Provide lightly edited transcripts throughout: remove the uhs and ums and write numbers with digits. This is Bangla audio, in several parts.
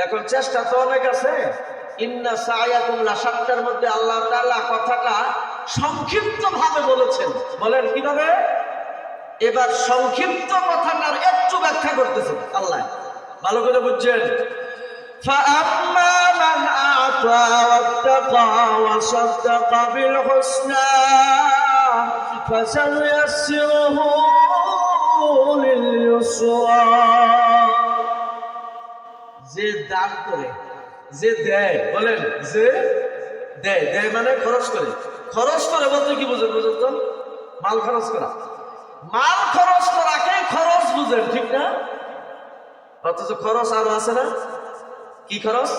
এখন চেষ্টা তো অনেক আছে। ইন্না সায়াকুম লাশাত্তার মধ্যে আল্লাহ তাআলা কথাটা সংক্ষিপ্ত ভাবে বলেছেন। বলেন কিভাবে? এবার সংক্ষিপ্ত কথাটার একটু ব্যাখ্যা করতেছেন আল্লাহ, ভালো করে বুঝছেন। فأما من أعطى واتقى وصدق بالحسنى فسنيسره لليسرى। যে দান করে, যে দেয়, বলেন যে দেয়, দেয় মানে খরচ করে। খরচ করে বলতে কি বুঝেন? বুঝেন তো? মাল খরচ করা। মাল খরচ করাকে খরচ বুঝেন, ঠিক না? অথচ খরচ আরো আছে না? কি খরচ?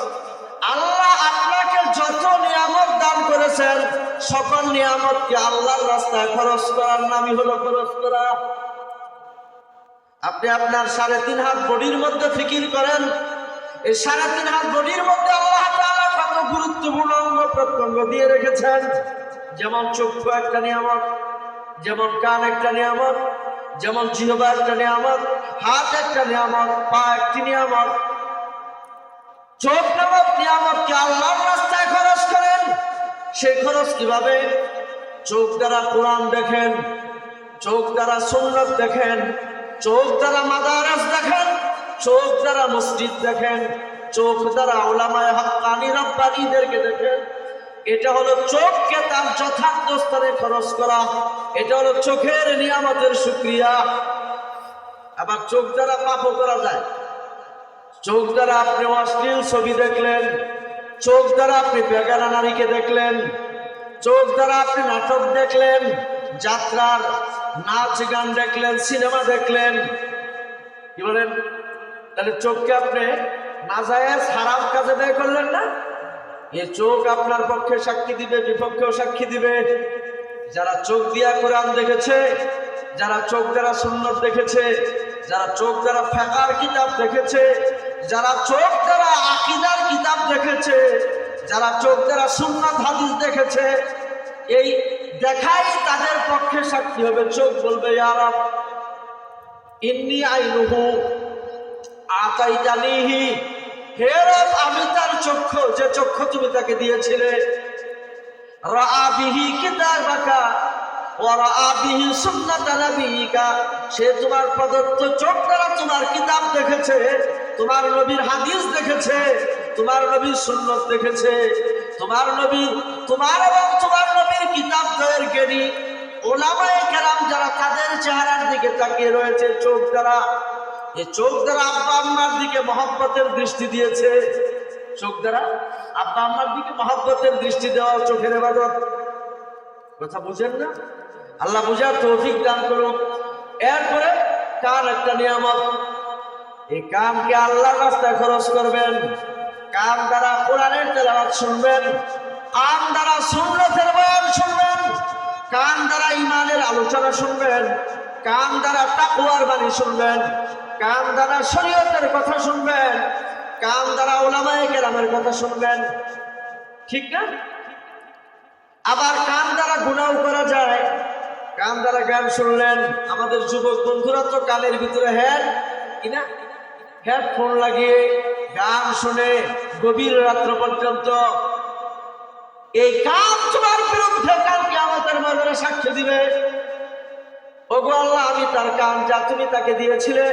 আল্লাহ আপনাকে যত নিয়ামত দান করেছেন সকল নিয়ামতকে আল্লাহর রাস্তায় খরচ করার নামই হলো খরচ করা। আপনি আপনার 3.5 হাত বডির মধ্যে ফিকির করেন, এই 3.5 হাত বডির মধ্যে আল্লাহ তাআলা কত গুরুত্বপূর্ণ অঙ্গ প্রত্যঙ্গ দিয়ে রেখেছেন। যেমন চক্ষু একটা নিয়ামত, যেমন কান একটা নিয়ামত, যেমন জিহ্বা একটা নিয়ামত, হাত একটা নিয়ামত, পা একটি নিয়ামত। চোখ নামক নিয়ামতকে আল্লাহর রাস্তায় খরচ করেন। সেই খরচ কিভাবে? চোখ দ্বারা কোরআন দেখেন, চোখ দ্বারা সুন্নাত দেখেন, চোখ দ্বারা মাদারিস দেখেন, চোখ দ্বারা মসজিদ দেখেন, চোখ দ্বারা উলামায়ে হাক্কানি রব্বানীদেরকে দেখেন। এটা হলো চোখকে তার যথার্থ স্থানে খরচ করা। এটা হলো চোখের নিয়ামতের শুকরিয়া। আবার চোখ দ্বারা পাপও করা যায়। চোখ দ্বারা আপনি অশ্লীল ছবি দেখলেন, চোখ দ্বারা আপনি বেগানা নারীকে দেখলেন, চোখ দ্বারা আপনি নাটক দেখলেন, যাত্রার নাচ গান দেখলেন, সিনেমা দেখলেন। কি বলেন? তাহলে চোখকে আপনি নাজায়েজ হারাম কাজে ব্যয় করলেন না? এই চোখ আপনার পক্ষে সাক্ষী দিবে, বিপক্ষেও সাক্ষী দিবে। যারা চোখ দিয়া কোরআন দেখেছে, যারা চোখ দ্বারা সুন্নাত দেখেছে, যারা চোখ দ্বারা ফিকহের কিতাব দেখেছে, যারা চোখ দ্বারা আকীদার কিতাব দেখেছে, যারা চোখ দ্বারা সুন্নাত হাদিস দেখেছে, এই দেখাই তাদের পক্ষে সাক্ষী হবে। চোখ বলবে ইয়া রাব ইন্নী আইনুহু আতাইতানিহি, হে রব আমি তার চক্ষু, যে চক্ষু তুমি তাকে দিয়েছিলে। রাআ বিহি কিতাবাকা ওয়া রাআ বিহি সুন্নাত নাবিয়িকা, সে তোমার প্রদত্ত চোখ দ্বারা তোমার কিতাব দেখেছে, তোমার নবীর হাদিস দেখেছে, তোমার নবীর সুন্নাত দেখেছে, তোমার নবী, তোমার এবং তোমার নবীর কিতাব দ্বয়ের জ্ঞানী উলামায়ে কেরাম যারা তাদের চেহারার দিকে তাকিয়ে রয়েছে চোখ দ্বারা। এই চোখ দ্বারা আব্বা আম্মার দিকে মহব্বতের দৃষ্টি দিয়েছে। চোখ দ্বারা আব্বা আম্মার দিকে মহব্বতের দৃষ্টি দেওয়া চোখের ইবাদত। কথা বুঝেন না? আল্লাহ বুঝার তৌফিক দান করুন। এরপরে কান একটা নিয়ামত। এই কানকে আল্লাহর রাস্তায় খরচ করবেন। কান দ্বারা কোরআনের তেলাওয়াত শুনবেন, কান দ্বারা সুন্নাতের বয়ান শুনবেন, কান দ্বারা ঈমানের আলোচনা শুনবেন, কান দ্বারা তাকওয়ার বাণী শুনবেন, কান দ্বারা শরীয়তের কথা শুনবেন, কান দ্বারা উলামায়ে কেরামের কথা শুনবেন। ঠিক না? আবার কান দ্বারা গুনাহ করা যায়। কান দ্বারা গান শুনলেন। আমাদের যুবক বন্ধুরা তো কানের ভিতরে কিনা হেডফোন লাগিয়ে গান শুনে গভীর রাত্র পর্যন্ত। এই কান তোমার বিরুদ্ধে কাল কিয়ামতের ময়দানে সাক্ষ্য দিবে। ওগো আল্লাহ, আমি তার কান যা তুমি তাকে দিয়েছিলে,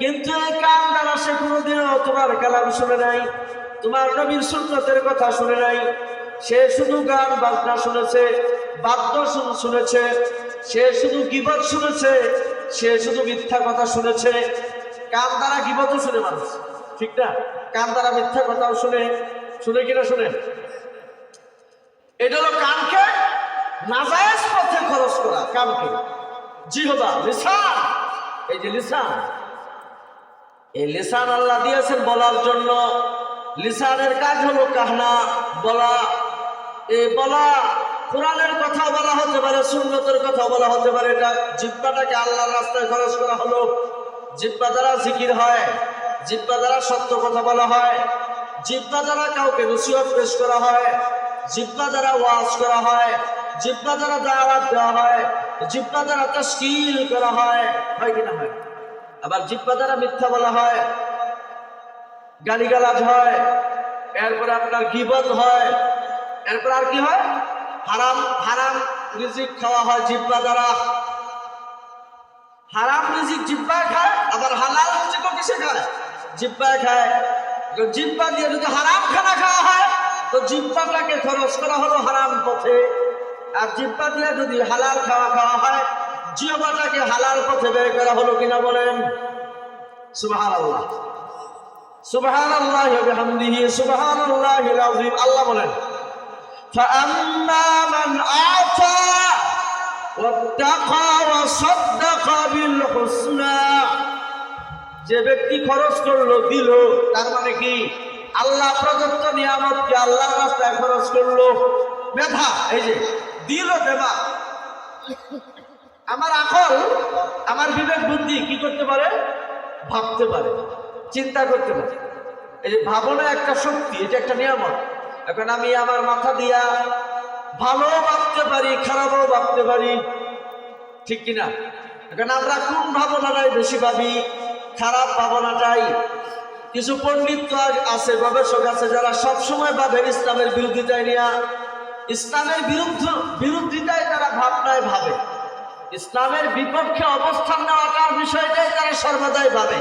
কিন্তু এই কান দ্বারা সে কোনোদিনও তোমার কালাম শুনে নাই, তোমার নবীর সুন্নতের কথা শুনে নাই। সে শুধু গান বাজনা শুনেছে, বাদ্য শুনেছে, সে শুধু গীবত শুনেছে, সে শুধু মিথ্যা কথা শুনেছে। কান দ্বারা গীবতও শুনে মানুষ, ঠিক না? কান দ্বারা মিথ্যা কথাও শুনে। শুনে কিনা শুনে? এটা হলো কানকে নাজায়েজ পথে খরচ করা। কানকে, জিহ্বা, লিসান, এই যে লিসান, এই লিসান আল্লাহ দিয়েছেন বলার জন্য। লিসানের কাজ হলো কাহনা, বলা। এই বলা কোরআনের কথা বলা হতে পারে, সুন্নতের কথা বলা হতে পারে। এটা জিহ্বাটাকে আল্লাহর রাস্তায় খরচ করা হলো। জিহ্বা দ্বারা জিকির হয়, জিহ্বা দ্বারা সত্য কথা বলা হয়, জিহ্বা দ্বারা কাউকে নসিহত পেশ করা হয়, জিহ্বা দ্বারা ওয়াজ করা হয়, জিহ্বা দ্বারা দাওয়াত দেওয়া হয়, জিহ্বা দ্বারা তাশকিল করা হয়। হয় কিনা হয়? আবার জিহ্বা দ্বারা মিথ্যা বলা হয়। গালিগালাজ হয়, এরপরে আপনার গীবত হয়, এরপর আর কি হয়, হারাম হারাম রিজিক খাওয়া হয় জিহ্বা দ্বারা। হারাম রিজিক জিহ্বায় খায়, আবার হালাল রিজিকও কিসে খায়, জিহ্বায় খায়। জিহ্বা দিয়ে যদি হারাম খানা খাওয়া হয় তো জিহ্বাটাকে খরচ করা হলো হারাম পথে, আর জিহ্বা দিয়ে যদি হালাল খাওয়া হয় জিহ্বাটাকে হালাল পথে ব্যয় করা হলো কিনা বলেন? সুবহানাল্লাহ, সুবহানাল্লাহ ওয়া বিহামদিহি সুবহানাল্লাহিল আযীম। আল্লাহ বলেন فأما من آتى واتقى وصدق بالحسنى, যে ব্যক্তি খরচ করলো দিল, তার মানে কি আল্লাহ প্রদত্ত নিয়ামতকে আল্লাহর রাস্তায় খরচ করলো, মেধা, এই যে দিল দেবা। আমার আকল, আমার বিবেক বুদ্ধি কি করতে পারে, ভাবতে পারে, চিন্তা করতে পারে। এই যে ভাবনা একটা শক্তি, এটা একটা নিয়ামত। এখন আমি আমার মাথা দিয়া ভালো ভাবতে পারি, খারাপও ভাবতে পারি, ঠিক কিনা? এখন আমরা কোন ভাবনাটাই বেশি ভাবি, খারাপ ভাবনাটাই। কিছু পণ্ডিত আছে, গবেষক আছে, যারা সবসময় ভাবে ইসলামের বিরোধিতায় নিয়ে, ইসলামের বিরোধিতায় তারা ভাবনায় ভাবে, ইসলামের বিপক্ষে অবস্থান নেওয়াটার বিষয়টাই তারা সর্বদাই ভাবে।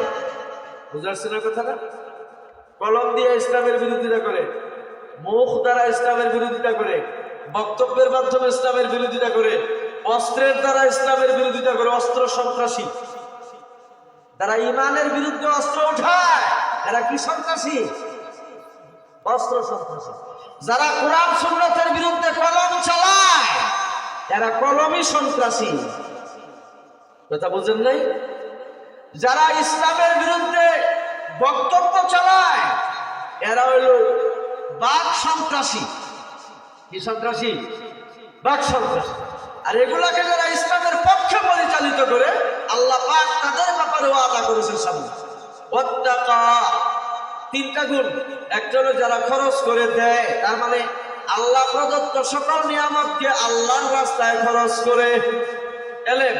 বুঝতে পারছেন না কথাটা? কলম দিয়ে ইসলামের বিরোধিতা করে, মুখ দ্বারা ইসলামের বিরোধিতা করে, বক্তব্যের মাধ্যমে ইসলামের বিরোধিতা করে, অস্ত্রের দ্বারা ইসলামের বিরোধিতা করে। অস্ত্র সন্ত্রাসী, তারা ইমানের বিরুদ্ধে অস্ত্র উঠায়, এরা কি সন্ত্রাসী? অস্ত্র সন্ত্রাসী। যারা কোরআন সুন্নাতের বিরুদ্ধে কলম চালায়, এরা কলমই সন্ত্রাসী। কথা বুঝেন নাই? যারা ইসলামের বিরুদ্ধে বক্তব্য চালায়, এরা হইল বাক সন্ত্রাসী। কি সন্ত্রাসী? বাক সন্ত্রাসী। আর এগুলাকে যারা ইসলামের পক্ষে পরিচালিত করে, আল্লাহ পাক তাদের ব্যাপারে ওয়াদা করেছেন সামনে, ওয়াত্তাকা, তিনটা গুণ। একটা হলো যারা খরচ করে দেয়, তার মানে আল্লাহ প্রদত্ত সকল নিয়ামতকে আল্লাহর রাস্তায় খরচ করে। এলেম,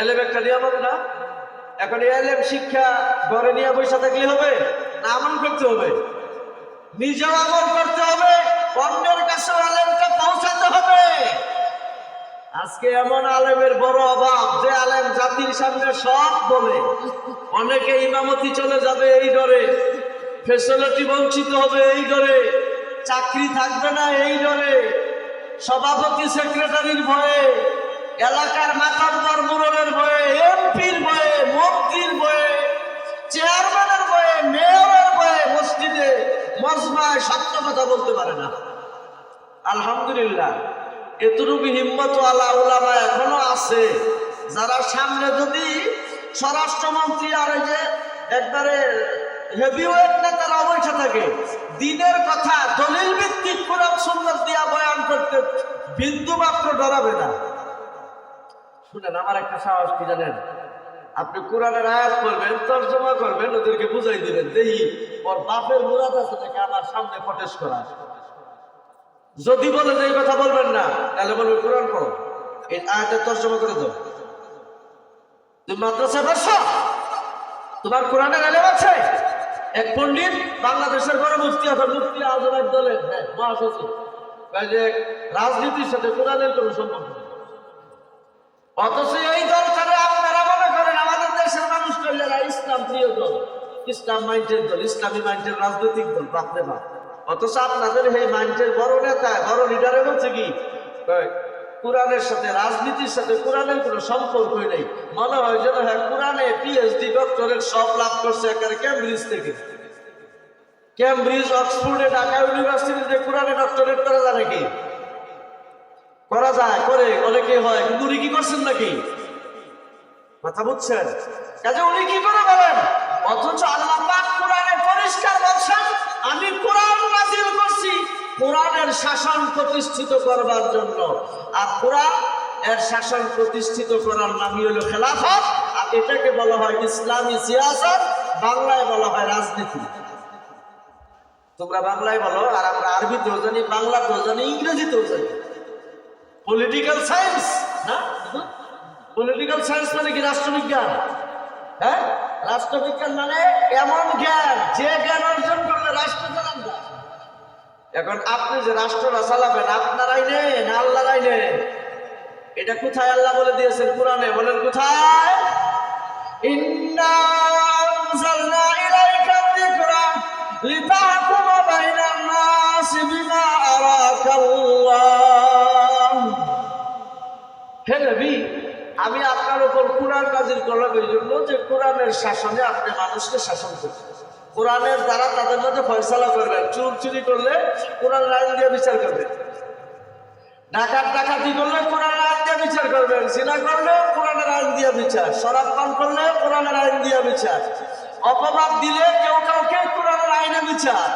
এলেম একটা নিয়ামত না? এখন এলেম শিক্ষা ঘরে নিয়ে বসে থাকলে হবে না, আমল করতে হবে, নিজেও আমল করতে হবে, অন্যের কাছে আলেমটা পৌঁছাতে হবে। আজকে এমন আলেমের বড় অভাব, যে আলেম জাতির সামনে সব বলে, অনেকে ইমামতি চলে যাবে এই ডরে, ফেসিলিটি বঞ্চিত হবে এই ডরে, চাকরি থাকবে না এই ডরে, সভাপতি সেক্রেটারির ভয়ে, এলাকার মাতাব্বর মুরলের ভয়ে, এমপির ভয়ে, মন্ত্রীর ভয়ে, চেয়ারম্যানের ভয়ে, মেয়রের ভয়ে মসজিদে মজমায় সত্য কথা বলতে পারে না। আলহামদুলিল্লাহ, এতটুকু হিম্মত আলা উলামা এখনো আছে, যারা সামনে যদি স্বরাষ্ট্রমন্ত্রী আর এই যে একবারে হেভিওয়েট নেতারা বসে থাকে, দিনের কথা দলিল ভিত্তিক কোরআন সুন্নাত দিয়া বয়ান করতে বিন্দু মাত্র ডরাবে না। শুনেন, আমার একটা সাহস কি জানেন? আপনি কোরআনের আয়াত করবেন, তর্জমা করবেন, ওদেরকে বুঝাই দিবেন, দেখি ওর বাপের মুরাদ আছে নাকি আমার সামনে ফটেশ করা। যদি বলে যে এই কথা বলবেন না, তাহলে বলবেন কোরআন পড়ো, এই আয়াতের তর্জমা করে দাও। তুমি মাদ্রাসায় বসো, তোমার কোরআনের এলেম আছে? এক পণ্ডিত বাংলাদেশের বড় মুফতি, এখন মুফতি আজমের দলের মহাসচিব, যে রাজনীতির সাথে কোরআনের কোনো সম্পর্ক নেই। অথচ এই দল ছাড়া আপনারা মনে করেন আমাদের দেশের মানুষ যারা ইসলাম প্রিয় দল, ইসলাম মাইন্ডের দল, ইসলামী মাইন্ডের রাজনৈতিক দল, বাপরে বাপ। অথচ আপনাদের এই মাইন্ডের বড় নেতা, বড় লিডারে বলছে কি, কোরআনের সাথে, রাজনীতির সাথে কোরআনের কোনো সম্পর্কই নেই। মনে হয় যেন হ্যাঁ কোরআনে পিএইচডি ডক্টরেট সব লাভ করছে একেবারে ক্যামব্রিজ থেকে। ক্যামব্রিজ, অক্সফোর্ডে, ঢাকা ইউনিভার্সিটিতে কোরআনে ডক্টরেট করা যায় নাকি? করা যায়, করে অনেকে হয়, কিন্তু উনি কি করছেন নাকি? কথা বুঝছেন? কাজে উনি কি করে বলেন? অথচ আল্লাহ পাক কোরআনে পরিষ্কার বলছেন, আমি কোরআন নাযিল করছি কোরআনের শাসন প্রতিষ্ঠিত করবার জন্য। আর কোরআন এর শাসন প্রতিষ্ঠিত করার নামই হলো খেলাফত, আর এটাকে বলা হয় ইসলামী সিয়াসত, বাংলায় বলা হয় রাজনীতি। তোমরা বাংলায় বলো, আর আমরা আরবিতেও জানি, বাংলাতেও জানি, ইংরেজিতেও জানি। পলিটিক্যাল সায়েন্স না? পলিটিক্যাল সায়েন্স মানে কি? রাষ্ট্রবিজ্ঞান। হ্যাঁ, রাষ্ট্রবিজ্ঞান মানে এমন জ্ঞান, যে জ্ঞান অর্জন এখন আপনি যে রাষ্ট্রটা চালাবেন আপনার আইনে না আল্লাহর আইনে? এটা কোথায় আল্লাহ বলে দিয়েছেন কোরআনে? বলেন কোথায়? ইন্না আনজালনা ইলাইকা যিকরা লিতাহকুমা বাইনান নাসি বিমা আরাকাল্লাহ। হে নবী, আমি আপনার উপর কোরআন নাযিল করলাম এই জন্য যে কোরআনের শাসনে আপনি মানুষকে শাসন করবেন, কোরআনের দ্বারা তাদের মধ্যে ফয়সালা করবেন। চুর চুরি করলে কোরআনের আইন দিয়ে বিচার করবেন, ডাকাতি করলে কোরআনের আইন দিয়ে বিচার করবেন, জিনা করলে কোরআনের আইন দিয়ে বিচার, শরাব পান করলে কোরআনের আইন দিয়ে বিচার, অপবাদ দিলে কেউ কাউকে কোরআনের আইনে বিচার।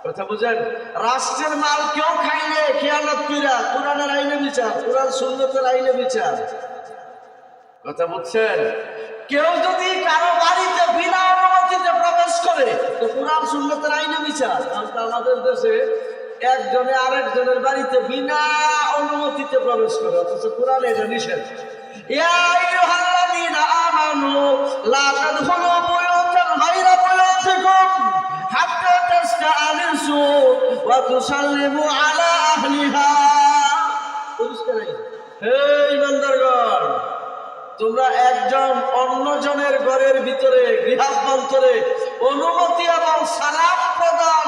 কথা বুঝেন? রাষ্ট্রের মাল কেউ খাইলে খেয়ানত কইরা কোরআনের আইনে বিচার, কোরআন সুন্নতের আইনে বিচার। কথা বুঝছেন? কেউ যদি কারো বাড়িতে বিনা অনুমতিতে প্রবেশ করে তো কোরআন সুন্নতের আইনে বিচার। আমাদের দেশে একজনে আরেকজনের বাড়িতে বিনা অনুমতিতে প্রবেশ করে, অথচ কোরআনে এটা নিষেধ। ইয়া আইয়ুহাল্লাযীনা আমানু লা তাদখুলু বুয়ুতান গায়রা বুয়ুতিকুম হাত্তা তাসতাআনিসু ওয়া তুসাল্লিমু আলা আহলিহা। হে ইমানদারগণ, তোমরা একজন অন্যজনের ঘরের ভিতরে গৃহাভ্যন্তরে অনুমতি এবং সালাম প্রদান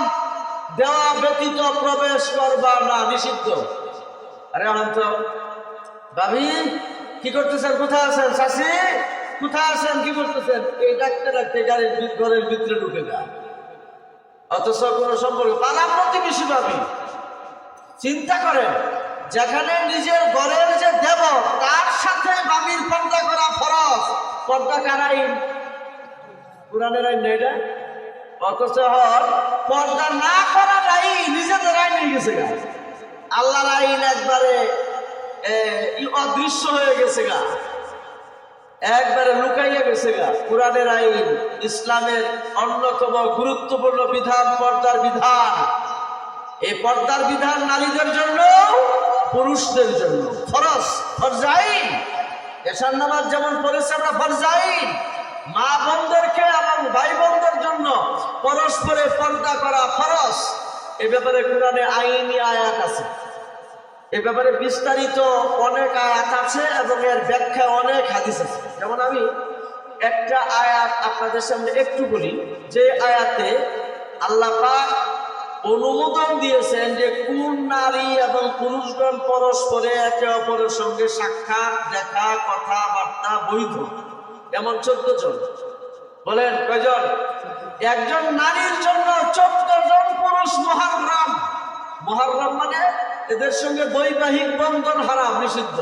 দেওয়া ব্যতীত প্রবেশ করবা না, নিষিদ্ধ। আরে অনন্ত ভাবি কি করতেছেন? কোথায় আছেন? শাশি কোথায় আছেন? কি করতেছেন? এই ডাক্তার গাড়ির ঘরের ভিতরে ঢুকে যা, অথচ কোনো সম্পর্ক পালাম প্রতিবেশী। ভাবি চিন্তা করেন, যেখানে নিজের ঘরের যে দেব তার সাথে বাবির পর্দা করা ফরজ, পর্দা কার আইন? কোরআনের আইন না এটা। অথচ পর্দা না করার আইন নিজেদের আইন হয়ে গেছে গা, আল্লাহর আইন একবারে অদৃশ্য হয়ে গেছে গা, একবারে লুকাইয়া গেছে গা। কোরআনের আইন ইসলামের অন্যতম গুরুত্বপূর্ণ বিধান, পর্দার বিধান। এই পর্দার বিধান নারীদের জন্য, পুরুষদের জন্য ফরজ, ফরজাইন। এশার নামাজ যেমন পড়েছে আমরা ফরজাইন, মা বোনদেরকে এবং ভাই বোনদের জন্য পরস্পরে পর্দা করা ফরজ। এ ব্যাপারে কোরআনে আইনি আয়াত আছে, এ ব্যাপারে বিস্তারিত অনেক আয়াত আছে এবং এর ব্যাখ্যা অনেক হাদিস আছে। যেমন আমি একটা আয়াত আপনাদের সামনে একটু বলি, যে আয়াতে আল্লাহ পাক অনুমোদন দিয়েছেন যে কোন নারী এবং পুরুষগণ পরস্পরে একে অপরের সঙ্গে সাক্ষাৎ, দেখা, কথাবার্তা বৈধ। এমন 14 জন। বলেন কয়জন? একজন নারীর জন্য 14 জন পুরুষ মুহাররম। মুহাররম মানে এদের সঙ্গে বৈবাহিক বন্ধন হারাম, নিষিদ্ধ।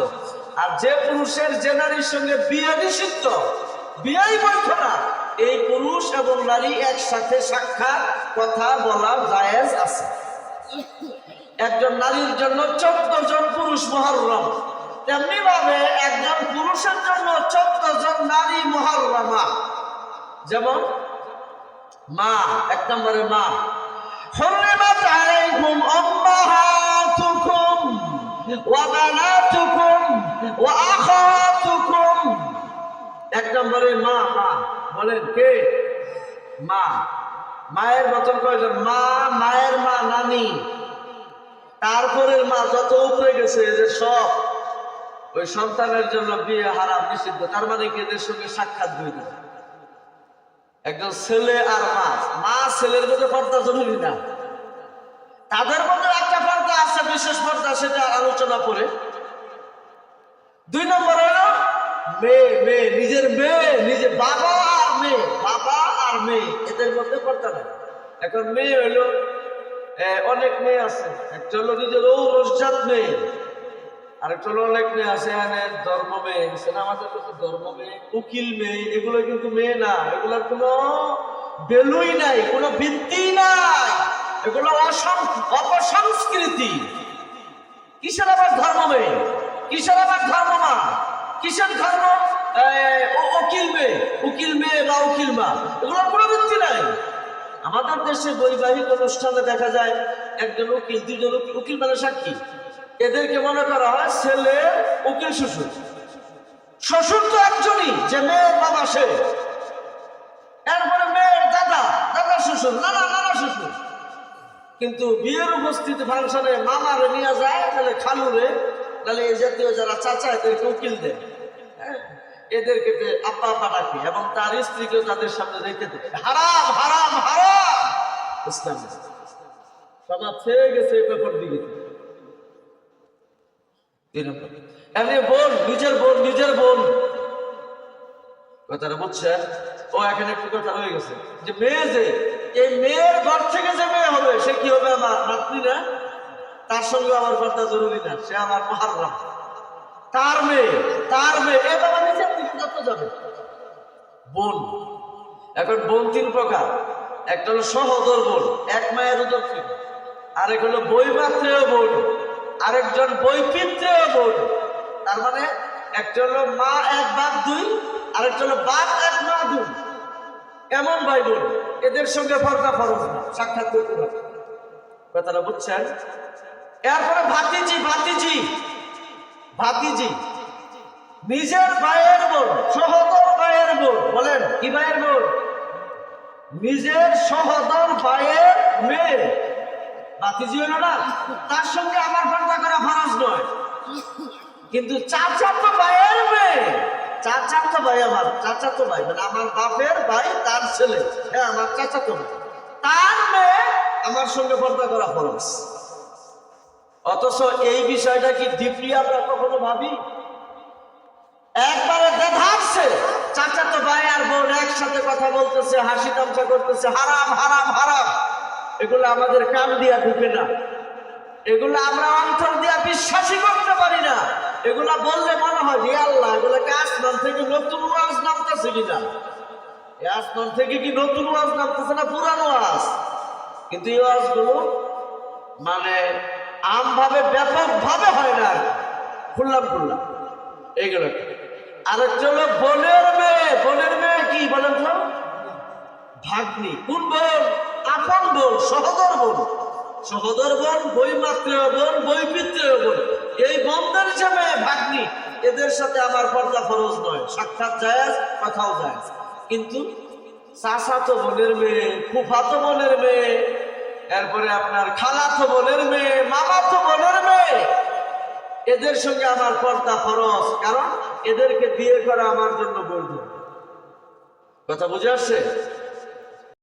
আর যে পুরুষের যে নারীর সঙ্গে বিয়ে নিষিদ্ধ, বিয়েই বৈধ না, এই পুরুষ এবং নারী একসাথে সাক্ষাৎ, কথা বলা জায়েজ আছে। একজন নারীর জন্য 14 জন পুরুষ মুহাররম, তেমনি ভাবে একজন পুরুষের জন্য 14 জন নারী মুহাররমা। যেমন মা, এক নম্বরে মা, হুররিমাত আলাইকুম উম্মাহাতুকুম ওয়া বানাতুকুম ওয়া আখাতুকুম। এক নম্বরে মা। মা বলেন কে? মা। মায়ের মতন কয়জন? মা, মায়ের মা, নানি, তারপরের মা, যত উপরে গেছে যে সব, ওই সন্তানের জন্য বিয়ে হারাম, নিষিদ্ধ। তার মানে কি এদের সঙ্গে সাক্ষাৎ বৈধ। একজন ছেলে আর মা, মা ছেলের মধ্যে পর্দা জরুরি না, তাদের মধ্যে একটা পর্দা আছে, বিশেষ পর্দা, সেটা আলোচনা করে। 2 নম্বর হলো মেয়ে। মেয়ে, নিজের মেয়ে, নিজের বাবা আর মেয়ে, বাবা আর মেয়ে, এদের মধ্যে পর্দা নেই। এখন মেয়ে হলো অনেক মেয়ে আছে, একটা হলো নিজের ঔরসজাত মেয়ে, আরেকটা হলো অনেক মেয়ে আছে ধর্ম মেয়ে, আমাদের কাছে ধর্ম মেয়ে, উকিল মেয়ে। এগুলো কিন্তু মেয়ে না, এগুলোর কোনো ভ্যালুই নাই, কোনো ভিত্তি নাই, এগুলো অপসংস্কৃতি। কিসের আবার ধর্ম মেয়ে, কিসের আবার ধর্ম মা, কিসের ধর্ম উকিল মেয়ে, উকিল মেয়ে বা উকিল মা, এগুলোর কোনো ভিত্তি নাই। আমাদের দেশে বৈবাহিক অনুষ্ঠানে দেখা যায় একজন উকিল, 2 জন উকিল। উকিল মানে সাক্ষী। এদেরকে মনে করা হয় ছেলে উকিল, শ্বশুর। শ্বশুর তো একজনই, যে মেয়ের বাবা সে, এরপরে মেয়ের দাদা, দাদা শ্বশুর, নানা, নানা শ্বশুর। কিন্তু বিয়ের উপস্থিত ফাংশনে মামারে নিয়ে যায়, তাহলে খালুরে, তাহলে এই জাতীয় যারা চাচা এদেরকে উকিল দেয়, হ্যাঁ, এদেরকে আব্বা আব্বা ডাকে এবং তার স্ত্রীকেও তাদের সামনে রেখে দেয়। হারাম হারাম হারাম। ইসলাম সমাজ ছেয়ে গেছে এই ব্যাপার দিকে। এমনি বোন, নিজের বোন, কথাটা বুঝছেন? ও এখানে একটু কথা রয়ে গেছে যে মেয়ে, যে এই মেয়ের ঘর থেকে যে মেয়ে হবে সে কি হবে? আমার নাতনি না, তার সঙ্গে আমার কথা জরুরি না, সে আমার মুহাররাম, তার মেয়ে এই বাবা নিজের দিকে যত যাবে। বোন, এখন বোন তিন প্রকার। একটা হলো সহোদর বোন, এক মায়ের উদর থেকে, আরেক হলো বৈমাত্রেয় বোন, আরেকজন বৈপিত্রেয় বোন। তার মানে একটা হলো মা এক বাপ দুই, আরেকটা হলো বাপ এক মা দুই, এমন ভাই বোন। এদের সঙ্গে পর্দা ফরজ না, সাক্ষাৎ করতে হবে। কথাটা বুঝছেন? এরপরে ভাতিজি, নিজের ভাইয়ের বোন, সহোদর ভাইয়ের বোন। বলেন কি ভাইয়ের বোন? নিজের সহোদর ভাইয়ের মেয়ে ভাতিজি হলো না, তার সঙ্গে আমার পর্দা করা ফরজ নয়। কিন্তু চাচাতো ভাইয়ের মেয়ে, চাচাতো ভাই, আমার চাচাতো ভাই মানে আমার বাপের ভাই, তার ছেলে, হ্যাঁ আমার চাচাতো ভাই, তার মেয়ে আমার সঙ্গে পর্দা করা ফরজ। অথচ এই বিষয়টা কি ডিপলি আমরা কখনো ভাবি? একবারে দেখাচ্ছে চাচাতো ভাই আর বোন একসাথে কথা বলতেছে, হাসি তামসা করতেছে, হারাম হারাম হারাম। এগুলো আমাদের কান দিয়া ঢুকে না, এগুলো আমরা অন্তর দিয়া বিশ্বাসই করতে পারি না। এগুলা বললে মনে হয় হে আল্লাহ, এগুলোকে আসমান থেকে নতুন ওয়াজ নামতেছে কিনা, আসমান থেকে কি নতুন ওয়াজ নামতেছে না পুরানো ওয়াজ? কিন্তু এই ওয়াজগুলো মানে আমভাবে ব্যাপকভাবে হয় না, খুললাম এইগুলো। আরেকটা হলো বোনের মেয়ে কি বলেন তো? ভাগ্নি। কোন বোন? আপন বোন, সহোদর বোন, বৈমাত্রেয় বোন, বৈপিত্রেয় বোন। এই বোনদের যে মেয়ে ভাগ্নি, এদের সাথে আমার পর্দা ফরজ নয়, সাক্ষাৎ জায়েজ, কথাও জায়েজ। কিন্তু চাচাতো বোনের মেয়ে, ফুফাতো বোনের মেয়ে, এরপরে আপনার খালাতো বোনের মেয়ে, মামাতো বোনের মেয়ে, এদের সঙ্গে আমার পর্দা ফরজ, কারণ এদেরকে বিয়ে করা আমার জন্য বৈধ। কথা বুঝে আসছে?